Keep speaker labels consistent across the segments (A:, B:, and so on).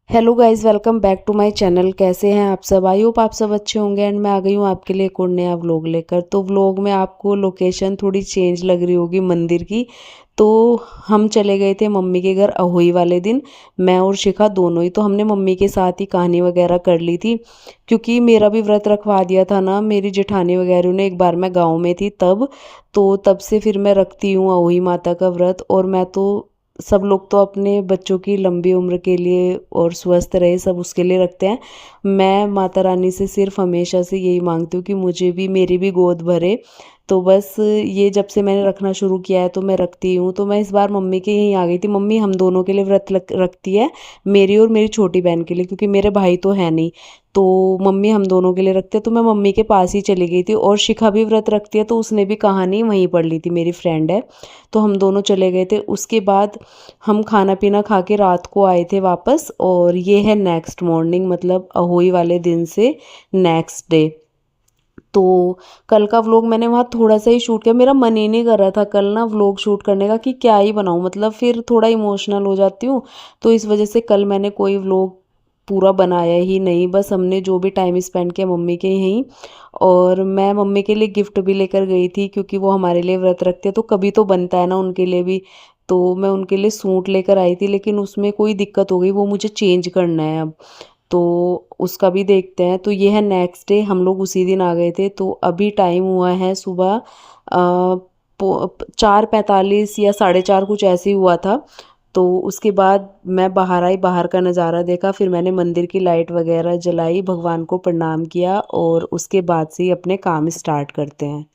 A: Hello guys, welcome back to my channel. कैसे हैं आप सब? आई होप आप सब अच्छे होंगे। एंड मैं आ गई हूँ आपके लिए एक और नया व्लॉग लेकर। तो व्लॉग में आपको लोकेशन थोड़ी चेंज लग रही होगी मंदिर की। तो हम चले गए थे मम्मी के घर अहोई वाले दिन, मैं और शिखा दोनों ही। तो हमने मम्मी के साथ ही कहानी वगैरह कर ली थी, क्योंकि मेरा भी व्रत रखवा दिया था ना मेरी जेठानी वगैरह ने, एक बार मैं गाँव में थी तब। तो तब से फिर मैं रखती हूँ अहोई माता का व्रत। और मैं तो, सब लोग तो अपने बच्चों की लंबी उम्र के लिए और स्वस्थ रहे सब उसके लिए रखते हैं। मैं माता रानी से सिर्फ हमेशा से यही मांगती हूँ कि मुझे भी, मेरी भी गोद भरे। तो बस ये जब से मैंने रखना शुरू किया है तो मैं रखती हूँ। तो मैं इस बार मम्मी के यहीं आ गई थी। मम्मी हम दोनों के लिए व्रत रखती है, मेरी और मेरी छोटी बहन के लिए, क्योंकि मेरे भाई तो है नहीं। तो मम्मी हम दोनों के लिए रखते हैं। तो मैं मम्मी के पास ही चली गई थी। और शिखा भी व्रत रखती है, तो उसने भी कहानी वहीं पढ़ ली थी, मेरी फ्रेंड है। तो हम दोनों चले गए थे। उसके बाद हम खाना पीना खा के रात को आए थे वापस। और ये है नेक्स्ट मॉर्निंग, मतलब अहोई वाले दिन से नेक्स्ट डे। तो कल का व्लॉग मैंने वहाँ थोड़ा सा ही शूट किया। मेरा मन ही नहीं कर रहा था कल ना व्लॉग शूट करने का, कि क्या ही बनाऊँ, मतलब फिर थोड़ा इमोशनल हो जाती हूँ। तो इस वजह से कल मैंने कोई व्लॉग पूरा बनाया ही नहीं। बस हमने जो भी टाइम स्पेंड किया मम्मी के यहीं। और मैं मम्मी के लिए गिफ्ट भी लेकर गई थी, क्योंकि वो हमारे लिए व्रत रखते हैं तो कभी तो बनता है ना उनके लिए भी। तो मैं उनके लिए सूट लेकर आई थी, लेकिन उसमें कोई दिक्कत हो गई, वो मुझे चेंज करना है अब। तो उसका भी देखते हैं। तो ये है नेक्स्ट डे, हम लोग उसी दिन आ गए थे। तो अभी टाइम हुआ है सुबह 4:45 या 4:30 कुछ ऐसे ही हुआ था। तो उसके बाद मैं बाहर आई, बाहर का नज़ारा देखा, फिर मैंने मंदिर की लाइट वगैरह जलाई, भगवान को प्रणाम किया, और उसके बाद से ही अपने काम स्टार्ट करते हैं।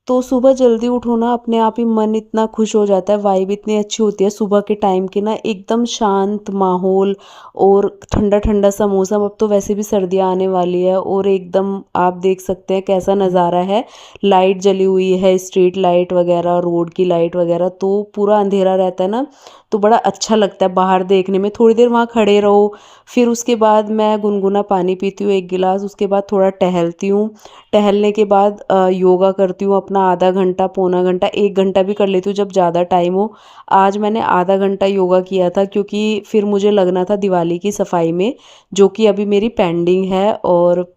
A: तो सुबह जल्दी उठो ना, अपने आप ही मन इतना खुश हो जाता है, वाइब इतनी अच्छी होती है सुबह के टाइम की ना, एकदम शांत माहौल और ठंडा ठंडा सा मौसम। अब तो वैसे भी सर्दियाँ आने वाली है, और एकदम आप देख सकते हैं कैसा नज़ारा है। लाइट जली हुई है, स्ट्रीट लाइट वगैरह, रोड की लाइट वगैरह, तो पूरा अंधेरा रहता है ना। तो बड़ा अच्छा लगता है बाहर देखने में। थोड़ी देर वहाँ खड़े रहो, फिर उसके बाद मैं गुनगुना पानी पीती हूँ 1 गिलास। उसके बाद थोड़ा टहलती हूँ। टहलने के बाद योगा करती हूँ अपना आधा घंटा, पौना घंटा, 1 घंटा भी कर लेती हूँ जब ज़्यादा टाइम हो। आज मैंने आधा घंटा योगा किया था, क्योंकि फिर मुझे लगना था दिवाली की सफाई में, जो कि अभी मेरी पेंडिंग है। और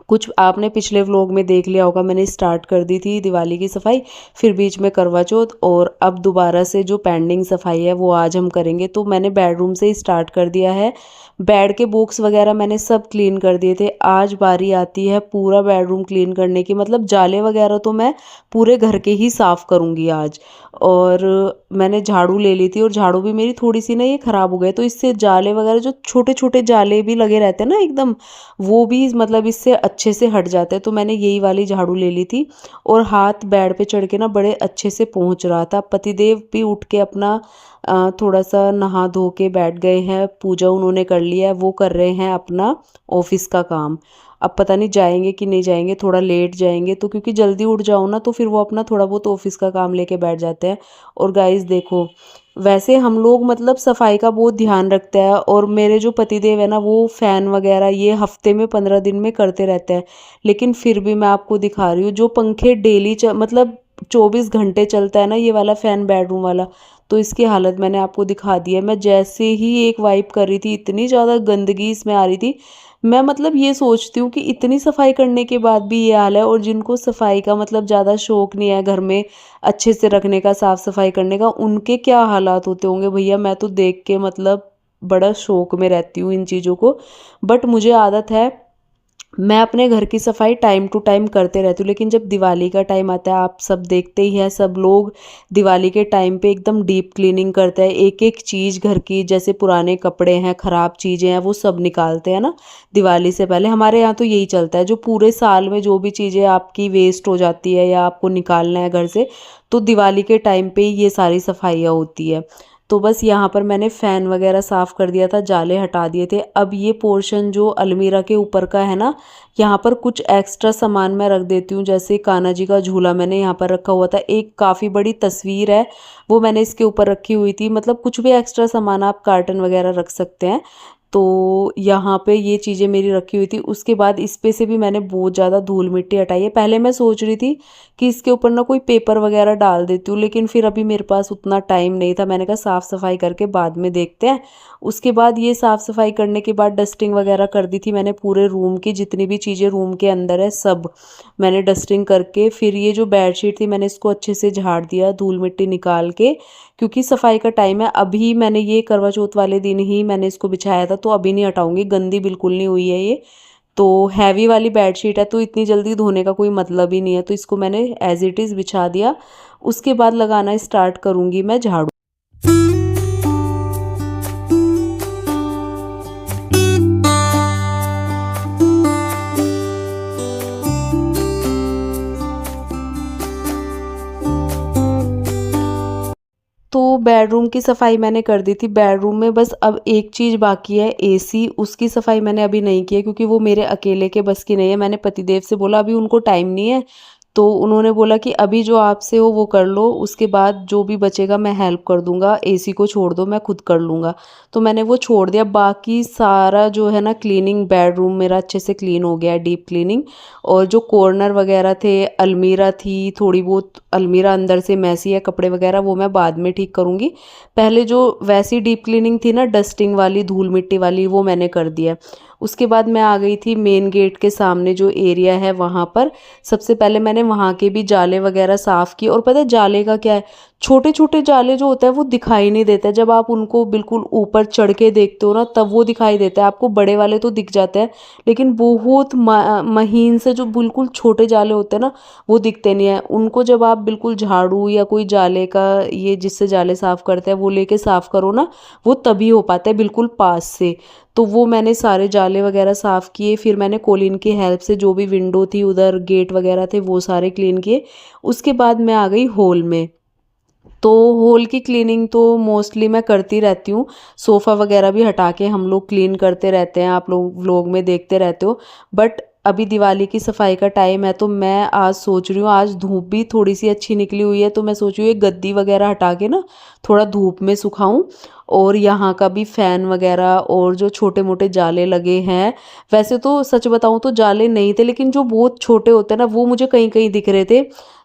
A: कुछ आपने पिछले व्लॉग में देख लिया होगा, मैंने स्टार्ट कर दी थी दिवाली की सफाई, फिर बीच में करवा चौथ, और अब दोबारा से जो पेंडिंग सफाई है वो आज हम करेंगे। तो मैंने बेडरूम से ही स्टार्ट कर दिया है। बेड के बॉक्स वगैरह मैंने सब क्लीन कर दिए थे। आज बारी आती है पूरा बेडरूम क्लीन करने की, मतलब जाले वगैरह तो मैं पूरे घर के ही साफ़ करूँगी आज। और मैंने झाड़ू ले ली थी, और झाड़ू भी मेरी थोड़ी सी ना ये ख़राब हो गए, तो इससे जाले वगैरह जो छोटे छोटे जाले भी लगे रहते हैं ना एकदम, वो भी मतलब इससे अच्छे से हट जाते हैं। तो मैंने यही वाली झाड़ू ले ली थी। और हाथ बेड पे चढ़ के ना बड़े अच्छे से पहुंच रहा था। पतिदेव भी उठ के अपना थोड़ा सा नहा धो के बैठ गए हैं, पूजा उन्होंने कर लिया है, वो कर रहे हैं अपना ऑफिस का काम। अब पता नहीं जाएंगे कि नहीं जाएंगे, थोड़ा लेट जाएंगे तो, क्योंकि जल्दी उठ जाओ ना तो फिर वो अपना थोड़ा बहुत ऑफिस का काम लेके बैठ जाते हैं। और गाइस देखो, वैसे हम लोग मतलब सफाई का बहुत ध्यान रखते हैं, और मेरे जो पतिदेव है ना वो फैन वगैरह ये हफ्ते में 15 दिन में करते रहते हैं। लेकिन फिर भी मैं आपको दिखा रही हूँ, जो पंखे डेली मतलब 24 घंटे चलता है ना ये वाला फैन, बेडरूम वाला, तो इसकी हालत मैंने आपको दिखा दी है। मैं जैसे ही एक वाइप कर रही थी, इतनी ज़्यादा गंदगी इसमें आ रही थी। मैं मतलब ये सोचती हूँ कि इतनी सफाई करने के बाद भी ये हाल है, और जिनको सफाई का मतलब ज़्यादा शौक नहीं है घर में अच्छे से रखने का, साफ सफाई करने का, उनके क्या हालात होते होंगे भैया। मैं तो देख के मतलब बड़ा शौक में रहती हूँ इन चीज़ों को। बट मुझे आदत है, मैं अपने घर की सफाई टाइम टू टाइम करते रहती हूँ। लेकिन जब दिवाली का टाइम आता है, आप सब देखते ही हैं, सब लोग दिवाली के टाइम पे एकदम डीप क्लीनिंग करते हैं, एक एक चीज़ घर की, जैसे पुराने कपड़े हैं, ख़राब चीज़ें हैं, वो सब निकालते हैं ना दिवाली से पहले। हमारे यहाँ तो यही चलता है, जो पूरे साल में जो भी चीज़ें आपकी वेस्ट हो जाती है या आपको निकालना है घर से, तो दिवाली के टाइम पे ये सारी सफाइयाँ होती है। तो बस यहाँ पर मैंने फ़ैन वगैरह साफ़ कर दिया था, जाले हटा दिए थे। अब ये पोर्शन जो अलमीरा के ऊपर का है ना, यहाँ पर कुछ एक्स्ट्रा सामान मैं रख देती हूँ। जैसे कान्हा जी का झूला मैंने यहाँ पर रखा हुआ था, एक काफ़ी बड़ी तस्वीर है वो मैंने इसके ऊपर रखी हुई थी। मतलब कुछ भी एक्स्ट्रा सामान आप कार्टन वगैरह रख सकते हैं। तो यहाँ पे ये चीज़ें मेरी रखी हुई थी। उसके बाद इस पे से भी मैंने बहुत ज़्यादा धूल मिट्टी हटाई है। पहले मैं सोच रही थी कि इसके ऊपर ना कोई पेपर वगैरह डाल देती हूँ, लेकिन फिर अभी मेरे पास उतना टाइम नहीं था। मैंने कहा साफ़ सफाई करके बाद में देखते हैं। उसके बाद ये साफ़ सफाई करने के बाद डस्टिंग वगैरह कर दी थी मैंने पूरे रूम की, जितनी भी चीज़ें रूम के अंदर है सब मैंने डस्टिंग करके, फिर ये जो बेडशीट थी मैंने इसको अच्छे से झाड़ दिया धूल मिट्टी निकाल के, क्योंकि सफाई का टाइम है। अभी मैंने ये करवा चौथ वाले दिन ही मैंने इसको बिछाया था, तो अभी नहीं हटाऊंगी, गंदी बिल्कुल नहीं हुई है ये। तो हैवी वाली बेडशीट है तो इतनी जल्दी धोने का कोई मतलब ही नहीं है, तो इसको मैंने एज इट इज़ बिछा दिया। उसके बाद लगाना स्टार्ट करूँगी मैं झाड़ू। तो बेडरूम की सफाई मैंने कर दी थी। बेडरूम में बस अब एक चीज़ बाकी है, एसी, उसकी सफाई मैंने अभी नहीं की है क्योंकि वो मेरे अकेले के बस की नहीं है। मैंने पतिदेव से बोला, अभी उनको टाइम नहीं है, तो उन्होंने बोला कि अभी जो आपसे हो वो कर लो, उसके बाद जो भी बचेगा मैं हेल्प कर दूंगा, एसी को छोड़ दो मैं खुद कर लूँगा। तो मैंने वो छोड़ दिया। बाकी सारा जो है ना क्लीनिंग, बेडरूम मेरा अच्छे से क्लीन हो गया है, डीप क्लीनिंग। और जो कॉर्नर वगैरह थे, अलमीरा थी थोड़ी बहुत, अलमीरा अंदर से मैसी है, कपड़े वगैरह वो मैं बाद में ठीक करूँगी। पहले जो वैसी डीप क्लीनिंग थी ना, डस्टिंग वाली, धूल मिट्टी वाली, वो मैंने कर दिया। उसके बाद मैं आ गई थी मेन गेट के सामने जो एरिया है वहाँ पर। सबसे पहले मैंने वहाँ के भी जाले वगैरह साफ़ किए। और पता है जाले का क्या है, छोटे छोटे जाले जो होते हैं वो दिखाई नहीं देते, जब आप उनको बिल्कुल ऊपर चढ़ के देखते हो ना तब वो दिखाई देता है आपको। बड़े वाले तो दिख जाते हैं, लेकिन बहुत महीन से जो बिल्कुल छोटे जाले होते हैं ना वो दिखते नहीं है। उनको जब आप बिल्कुल झाड़ू या कोई जाले का, ये जिससे जाले साफ़ करते हैं वो लेके साफ़ करो ना, वो तभी हो पाता है बिल्कुल पास से। तो वो मैंने सारे जाले वगैरह साफ़ किए। फिर मैंने कोलिन की हेल्प से जो भी विंडो थी उधर, गेट वगैरह थे, वो सारे क्लीन किए। उसके बाद मैं आ गई हॉल में। तो हॉल की क्लीनिंग तो मोस्टली मैं करती रहती हूँ। सोफ़ा वगैरह भी हटा के हम लोग क्लीन करते रहते हैं, आप लोग व्लॉग में देखते रहते हो। बट अभी दिवाली की सफाई का टाइम है, तो मैं आज सोच रही हूँ, आज धूप भी थोड़ी सी अच्छी निकली हुई है, तो मैं सोच रही हूँ ये गद्दी वगैरह हटा के ना थोड़ा धूप में सुखाऊं। और यहाँ का भी फ़ैन वगैरह और जो छोटे मोटे जाले लगे हैं, वैसे तो सच बताऊँ तो जाले नहीं थे, लेकिन जो बहुत छोटे होते हैं ना वो मुझे कहीं कहीं दिख रहे थे।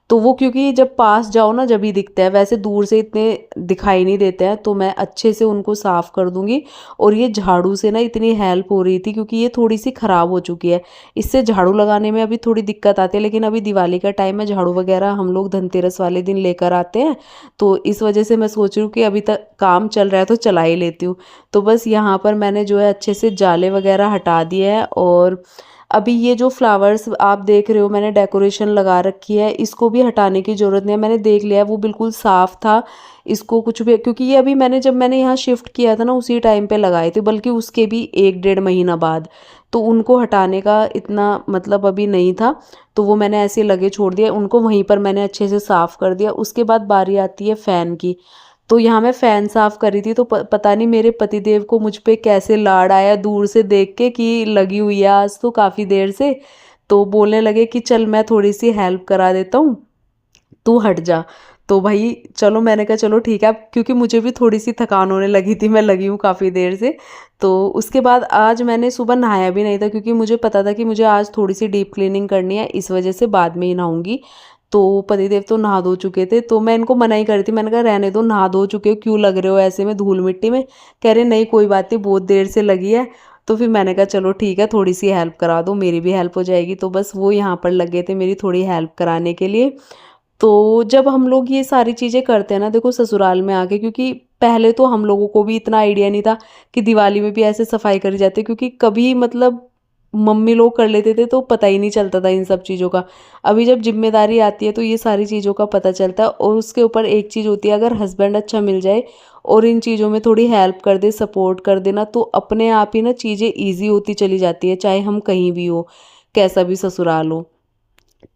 A: तो वो क्योंकि जब पास जाओ ना जब ही दिखते हैं, वैसे दूर से इतने दिखाई नहीं देते हैं। तो मैं अच्छे से उनको साफ़ कर दूंगी। और ये झाड़ू से ना इतनी हेल्प हो रही थी क्योंकि ये थोड़ी सी ख़राब हो चुकी है, इससे झाड़ू लगाने में अभी थोड़ी दिक्कत आती है। लेकिन अभी दिवाली का टाइम है, झाड़ू वगैरह हम लोग धनतेरस वाले दिन लेकर आते हैं, तो इस वजह से मैं सोच रही हूँ कि अभी तक काम चल रहा है तो चला ही लेती हूँ। तो बस यहाँ पर मैंने जो है अच्छे से जाले वगैरह हटा दिए हैं। और अभी ये जो फ्लावर्स आप देख रहे हो मैंने डेकोरेशन लगा रखी है, इसको भी हटाने की ज़रूरत नहीं है। मैंने देख लिया है वो बिल्कुल साफ़ था, इसको कुछ भी, क्योंकि ये अभी मैंने जब मैंने यहाँ शिफ्ट किया था ना उसी टाइम पे लगाए थे, बल्कि उसके भी 1 डेढ़ महीना बाद। तो उनको हटाने का इतना मतलब अभी नहीं था, तो वो मैंने ऐसे लगे छोड़ दिया उनको, वहीं पर मैंने अच्छे से साफ़ कर दिया। उसके बाद बारी आती है फ़ैन की। तो यहाँ मैं फ़ैन साफ़ कर रही थी, तो पता नहीं मेरे पतिदेव को मुझ पे कैसे लाड आया दूर से देख के कि लगी हुई है आज तो काफ़ी देर से। तो बोलने लगे कि चल मैं थोड़ी सी हेल्प करा देता हूँ, तू हट जा। तो भाई चलो, मैंने कहा चलो ठीक है, क्योंकि मुझे भी थोड़ी सी थकान होने लगी थी, मैं लगी हूँ काफ़ी देर से। तो उसके बाद आज मैंने सुबह नहाया भी नहीं था, क्योंकि मुझे पता था कि मुझे आज थोड़ी सी डीप क्लीनिंग करनी है, इस वजह से बाद में ही नहाऊंगी। तो पतिदेव तो नहा धो चुके थे, तो मैं इनको मना ही कर रही थी, मैंने कहा रहने दो, नहा धो चुके हो, क्यों लग रहे हो ऐसे में धूल मिट्टी में। कह रहे नहीं कोई बात नहीं, बहुत देर से लगी है। तो फिर मैंने कहा चलो ठीक है, थोड़ी सी हेल्प करा दो, मेरी भी हेल्प हो जाएगी। तो बस वो यहाँ पर लगे थे मेरी थोड़ी हेल्प कराने के लिए। तो जब हम लोग ये सारी चीज़ें करते हैं ना, देखो ससुराल में आके, क्योंकि पहले तो हम लोगों को भी इतना आइडिया नहीं था कि दिवाली में भी ऐसे सफाई करी जाती है, क्योंकि कभी मतलब मम्मी लोग कर लेते थे तो पता ही नहीं चलता था इन सब चीज़ों का। अभी जब जिम्मेदारी आती है तो ये सारी चीज़ों का पता चलता है। और उसके ऊपर एक चीज़ होती है, अगर हस्बैंड अच्छा मिल जाए और इन चीज़ों में थोड़ी हेल्प कर दे, सपोर्ट कर देना, तो अपने आप ही ना चीज़ें ईजी होती चली जाती है, चाहे हम कहीं भी हो, कैसा भी ससुराल हो।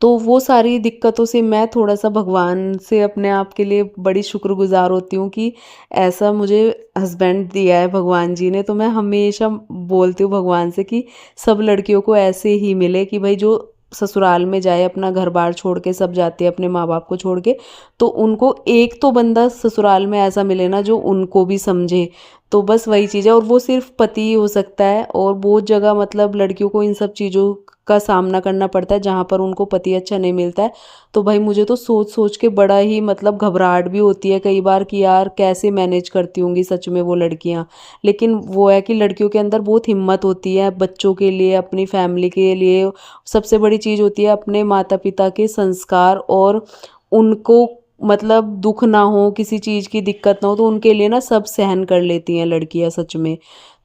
A: तो वो सारी दिक्कतों से मैं थोड़ा-सा भगवान से अपने आप के लिए बड़ी शुक्रगुज़ार होती हूँ कि ऐसा मुझे हस्बैंड दिया है भगवान जी ने। तो मैं हमेशा बोलती हूँ भगवान से कि सब लड़कियों को ऐसे ही मिले कि भई जो ससुराल में जाए, अपना घर-बार छोड़ के सब जाती है अपने माँ-बाप को छोड़ के, तो उनको एक तो बंदा ससुराल में ऐसा मिले ना जो उनको भी समझे। तो बस वही चीज़ है, और वो सिर्फ़ पति ही हो सकता है, और बहुत जगह मतलब लड़कियों को इन सब चीज़ों का सामना करना पड़ता है जहाँ पर उनको पति अच्छा नहीं मिलता है। तो भाई मुझे तो सोच-सोच के बड़ा ही मतलब घबराहट भी होती है कई बार कि यार कैसे मैनेज करती होंगी सच में वो लड़कियाँ। लेकिन वो है कि लड़कियों के अंदर बहुत हिम्मत होती है बच्चों के लिए, अपनी फैमिली के लिए। सबसे बड़ी चीज़ होती है अपने माता-पिता के संस्कार, और उनको मतलब दुःख ना हो, किसी चीज़ की दिक्कत ना हो, तो उनके लिए ना सब सहन कर लेती हैं लड़कियाँ सच में।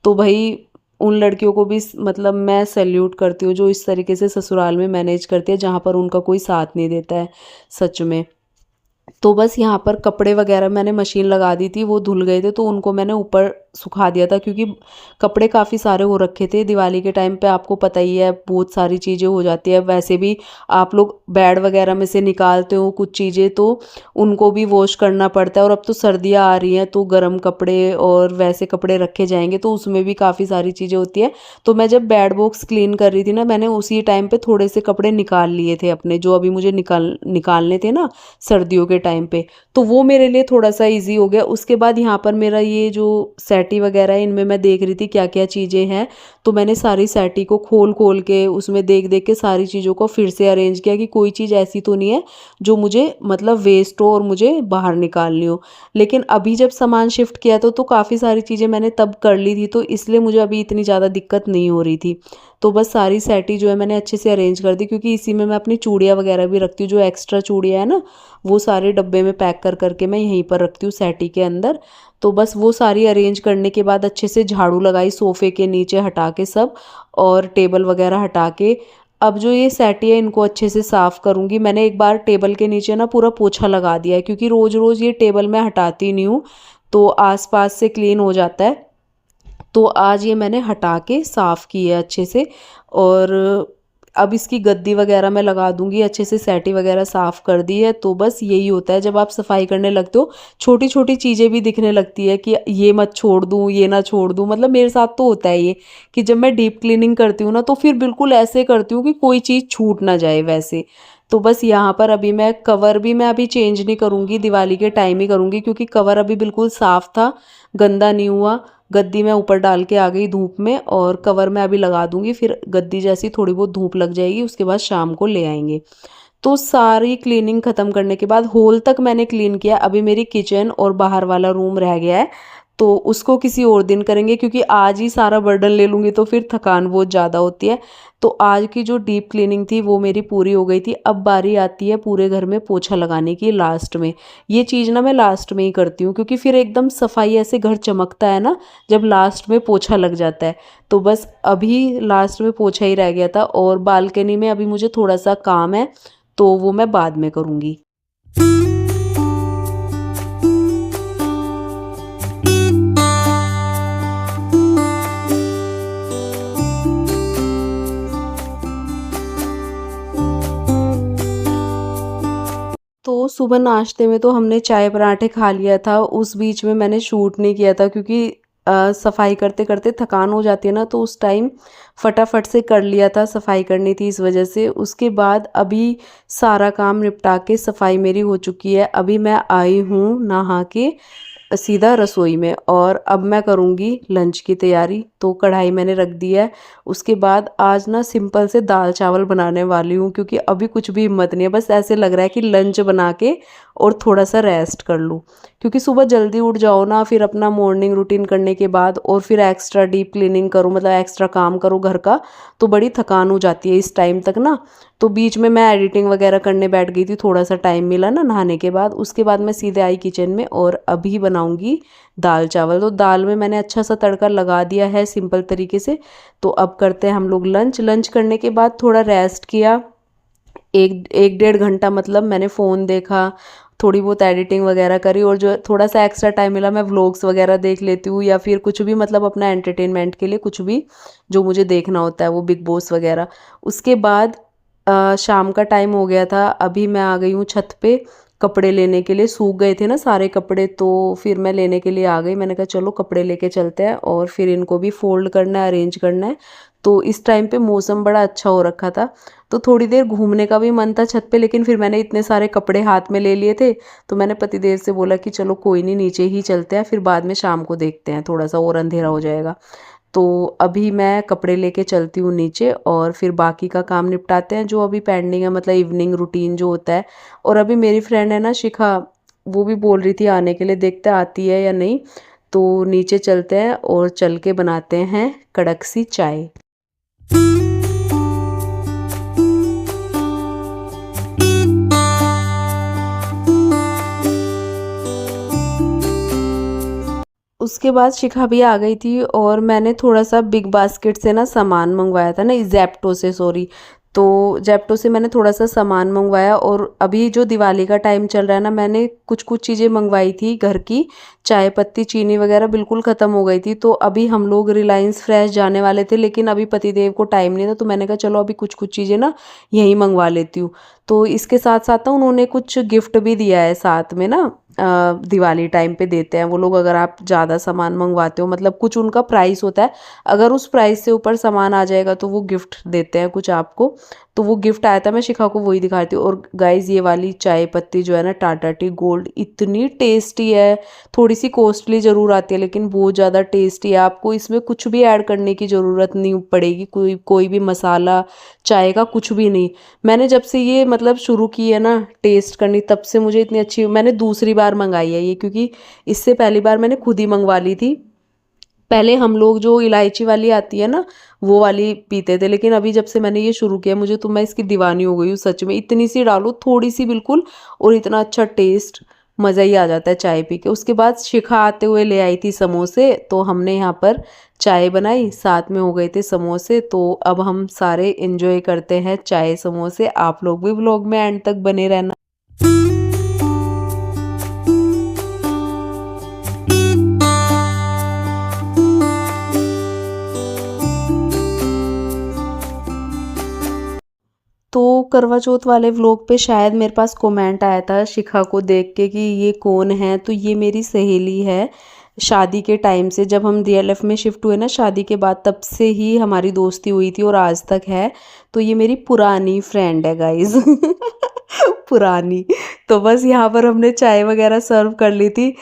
A: तो भई उन लड़कियों को भी मतलब मैं सैल्यूट करती हूँ जो इस तरीके से ससुराल में मैनेज करती है जहाँ पर उनका कोई साथ नहीं देता है, सच में। तो बस यहाँ पर कपड़े वगैरह मैंने मशीन लगा दी थी, वो धुल गए थे तो उनको मैंने ऊपर सुखा दिया था, क्योंकि कपड़े काफ़ी सारे हो रखे थे। दिवाली के टाइम पे आपको पता ही है बहुत सारी चीज़ें हो जाती है। वैसे भी आप लोग बेड वगैरह में से निकालते हो कुछ चीज़ें, तो उनको भी वॉश करना पड़ता है, और अब तो सर्दियाँ आ रही हैं तो गर्म कपड़े और वैसे कपड़े रखे जाएँगे तो उसमें भी काफ़ी सारी चीज़ें होती हैं। तो मैं जब बेड बॉक्स क्लीन कर रही थी ना, मैंने उसी टाइम पे थोड़े से कपड़े निकाल लिए थे अपने, जो अभी मुझे निकालने थे ना सर्दियों के टाइम पे। तो वो मेरे लिए थोड़ा-सा ईज़ी हो गया। उसके बाद यहाँ पर मेरा ये जो सैटी वगैरह है, इनमें मैं देख रही थी क्या-क्या चीज़ें हैं। तो मैंने सारी सैटी को खोल-खोल के उसमें देख-देख के सारी चीज़ों को फिर से अरेंज किया कि कोई चीज़ ऐसी तो नहीं है जो मुझे मतलब वेस्ट हो और मुझे बाहर निकालनी हो। लेकिन अभी जब सामान शिफ्ट किया तो काफ़ी सारी चीज़ें मैंने तब कर ली थी, तो इसलिए मुझे अभी इतनी ज़्यादा दिक्कत नहीं हो रही थी। तो बस सारी सैटी जो है मैंने अच्छे से अरेंज कर दी, क्योंकि इसी में मैं अपनी चूड़ियाँ वगैरह भी रखती हूँ। जो एक्स्ट्रा चूड़ियाँ हैं ना, वो सारे डब्बे में पैक कर के मैं यहीं पर रखती हूँ सैटी के अंदर। तो बस वो सारी अरेंज करने के बाद अच्छे से झाड़ू लगाई सोफ़े के नीचे हटा के सब, और टेबल वगैरह हटा के। अब जो ये सैटी है इनको अच्छे से साफ़ करूँगी। मैंने एक बार टेबल के नीचे ना पूरा पोछा लगा दिया है, क्योंकि रोज़-रोज़ ये टेबल मैं हटाती नहीं हूँ, तो आस-पास से क्लीन हो जाता है। तो आज ये मैंने हटा के साफ़ की है अच्छे से, और अब इसकी गद्दी वगैरह मैं लगा दूँगी। अच्छे से सैटी वगैरह साफ़ कर दी है। तो बस यही होता है जब आप सफाई करने लगते हो, छोटी-छोटी चीज़ें भी दिखने लगती है कि ये मत छोड़ दूँ, ये ना छोड़ दूँ। मतलब मेरे साथ तो होता है ये कि जब मैं डीप क्लीनिंग करती हूँ ना, तो फिर बिल्कुल ऐसे करती हूँ कि कोई चीज़ छूट ना जाए वैसे। तो बस यहाँ पर अभी मैं कवर भी मैं अभी चेंज नहीं करूँगी, दिवाली के टाइम ही करूँगी, क्योंकि कवर अभी बिल्कुल साफ़ था, गंदा नहीं हुआ। गद्दी मैं ऊपर डाल के आ गई धूप में, और कवर मैं अभी लगा दूँगी, फिर गद्दी जैसी थोड़ी बहुत धूप लग जाएगी, उसके बाद शाम को ले आएँगे। तो सारी क्लीनिंग ख़त्म करने के बाद हॉल तक मैंने क्लीन किया। अभी मेरी किचन और बाहर वाला रूम रह गया है, तो उसको किसी और दिन करेंगे, क्योंकि आज ही सारा बर्डन ले लूँगी तो फिर थकान बहुत ज़्यादा होती है। तो आज की जो डीप क्लीनिंग थी वो मेरी पूरी हो गई थी। अब बारी आती है पूरे घर में पोछा लगाने की लास्ट में। ये चीज़ ना मैं लास्ट में ही करती हूँ, क्योंकि फिर एकदम सफाई ऐसे घर चमकता है ना जब लास्ट में पोछा लग जाता है। तो बस अभी लास्ट में पोछा ही रह गया था, और बालकनी में अभी मुझे थोड़ा-सा काम है, तो वो मैं बाद में करूँगी। तो सुबह नाश्ते में तो हमने चाय पराठे खा लिया था। उस बीच में मैंने शूट नहीं किया था, क्योंकि सफाई करते-करते थकान हो जाती है ना, तो उस टाइम फटाफट से कर लिया था, सफाई करनी थी इस वजह से। उसके बाद अभी सारा काम निपटा के सफाई मेरी हो चुकी है। अभी मैं आई हूँ नहा के सीधा रसोई में, और अब मैं करूँगी लंच की तैयारी। तो कढ़ाई मैंने रख दी है। उसके बाद आज ना सिंपल से दाल चावल बनाने वाली हूँ, क्योंकि अभी कुछ भी हिम्मत नहीं है। बस ऐसे लग रहा है कि लंच बना के और थोड़ा सा रेस्ट कर लूँ, क्योंकि सुबह जल्दी उठ जाओ ना, फिर अपना मॉर्निंग रूटीन करने के बाद और फिर एक्स्ट्रा डीप क्लीनिंग करो, मतलब एक्स्ट्रा काम करो घर का, तो बड़ी थकान हो जाती है इस टाइम तक ना। तो बीच में मैं एडिटिंग वगैरह करने बैठ गई थी, थोड़ा सा टाइम मिला ना नहाने के बाद। उसके बाद मैं सीधे आई किचन में, और अभी बनाऊंगी दाल चावल। तो दाल में मैंने अच्छा सा तड़का लगा दिया है सिंपल तरीके से। तो अब करते हैं हम लोग लंच। लंच करने के बाद थोड़ा रेस्ट किया, एक एक डेढ़ घंटा, मतलब मैंने फ़ोन देखा, थोड़ी बहुत एडिटिंग वगैरह करी, और जो थोड़ा सा एक्स्ट्रा टाइम मिला मैं व्लॉग्स वगैरह देख लेती हूँ, या फिर कुछ भी मतलब अपना एंटरटेनमेंट के लिए कुछ भी जो मुझे देखना होता है, वो बिग बॉस वगैरह। उसके बाद शाम का टाइम हो गया था। अभी मैं आ गई हूँ छत पे कपड़े लेने के लिए। सूख गए थे ना सारे कपड़े, तो फिर मैं लेने के लिए आ गई। मैंने कहा चलो कपड़े लेके चलते हैं और फिर इनको भी फोल्ड करना है, अरेंज करना है। तो इस टाइम पे मौसम बड़ा अच्छा हो रखा था, तो थोड़ी देर घूमने का भी मन था छत पे, लेकिन फिर मैंने इतने सारे कपड़े हाथ में ले लिए थे, तो मैंने पतिदेव से बोला कि चलो कोई नहीं, नीचे ही चलते हैं, फिर बाद में शाम को देखते हैं, थोड़ा सा और अंधेरा हो जाएगा। तो अभी मैं कपड़े लेके चलती हूँ नीचे और फिर बाकी का काम निपटाते हैं जो अभी पेंडिंग है, मतलब इवनिंग रूटीन जो होता है। और अभी मेरी फ्रेंड है ना शिखा, वो भी बोल रही थी आने के लिए, देखते आती है या नहीं। तो नीचे चलते हैं और चल के बनाते हैं कड़क सी चाय। उसके बाद शिखा भी आ गई थी और मैंने थोड़ा सा बिग बास्केट से ना सामान मंगवाया था ना, ज़ेप्टो से, सॉरी। तो ज़ेप्टो से मैंने थोड़ा सा सामान मंगवाया, और अभी जो दिवाली का टाइम चल रहा है ना, मैंने कुछ कुछ चीज़ें मंगवाई थी घर की। चाय पत्ती, चीनी वगैरह बिल्कुल ख़त्म हो गई थी, तो अभी हम लोग रिलायंस फ्रेश जाने वाले थे, लेकिन अभी पतिदेव को टाइम नहीं था, तो मैंने कहा चलो अभी कुछ कुछ चीज़ें ना यहीं मंगवा लेती हूँ। तो इसके साथ साथ ना उन्होंने कुछ गिफ्ट भी दिया है साथ में ना, दिवाली टाइम पे देते हैं वो लोग, अगर आप ज़्यादा सामान मंगवाते हो, मतलब कुछ उनका प्राइस होता है, अगर उस प्राइस से ऊपर सामान आ जाएगा तो वो गिफ्ट देते हैं कुछ आपको। तो वो गिफ्ट आया था, मैं शिखा को वही दिखा रही थी। और गाइज ये वाली चाय पत्ती जो है ना, टाटा टी गोल्ड, इतनी टेस्टी है। थोड़ी सी कॉस्टली ज़रूर आती है, लेकिन बहुत ज़्यादा टेस्टी है। आपको इसमें कुछ भी ऐड करने की ज़रूरत नहीं पड़ेगी, कोई कोई भी मसाला चाय का कुछ भी नहीं। मैंने जब से ये मतलब शुरू की है ना टेस्ट करनी, तब से मुझे इतनी अच्छी, मैंने दूसरी बार मंगाई है ये, क्योंकि इससे पहली बार मैंने खुद ही मंगवा ली थी। पहले हम लोग जो इलायची वाली आती है ना, वो वाली पीते थे, लेकिन अभी जब से मैंने ये शुरू किया, मुझे तो मैं इसकी दीवानी हो गई हूँ सच में। इतनी सी डालो, थोड़ी सी बिल्कुल, और इतना अच्छा टेस्ट, मज़ा ही आ जाता है चाय पी के। उसके बाद शिखा आते हुए ले आई थी समोसे, तो हमने यहाँ पर चाय बनाई, साथ में हो गए थे समोसे। तो अब हम सारे एंजॉय करते हैं चाय समोसे। आप लोग भी व्लॉग में एंड तक बने रहना। तो करवा चौथ वाले व्लॉग पे शायद मेरे पास कमेंट आया था शिखा को देख के कि ये कौन है, तो ये मेरी सहेली है। शादी के टाइम से, जब हम डीएलएफ में शिफ्ट हुए ना शादी के बाद, तब से ही हमारी दोस्ती हुई थी और आज तक है। तो ये मेरी पुरानी फ्रेंड है गाइज। पुरानी। तो बस यहाँ पर हमने चाय वगैरह सर्व कर ली थी।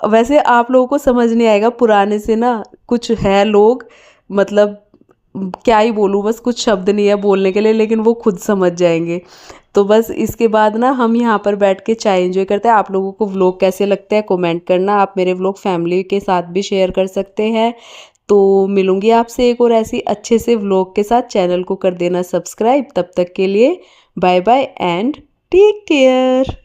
A: वैसे आप लोगों को समझ नहीं आएगा, पुराने से ना कुछ है लोग, मतलब क्या ही बोलूँ, बस कुछ शब्द नहीं है बोलने के लिए, लेकिन वो खुद समझ जाएंगे। तो बस इसके बाद ना हम यहाँ पर बैठ के चाय एंजॉय करते हैं। आप लोगों को व्लॉग कैसे लगते हैं कमेंट करना। आप मेरे व्लॉग फैमिली के साथ भी शेयर कर सकते हैं। तो मिलूंगी आपसे एक और ऐसी अच्छे से व्लॉग के साथ। चैनल को कर देना सब्सक्राइब। तब तक के लिए bye bye and take care.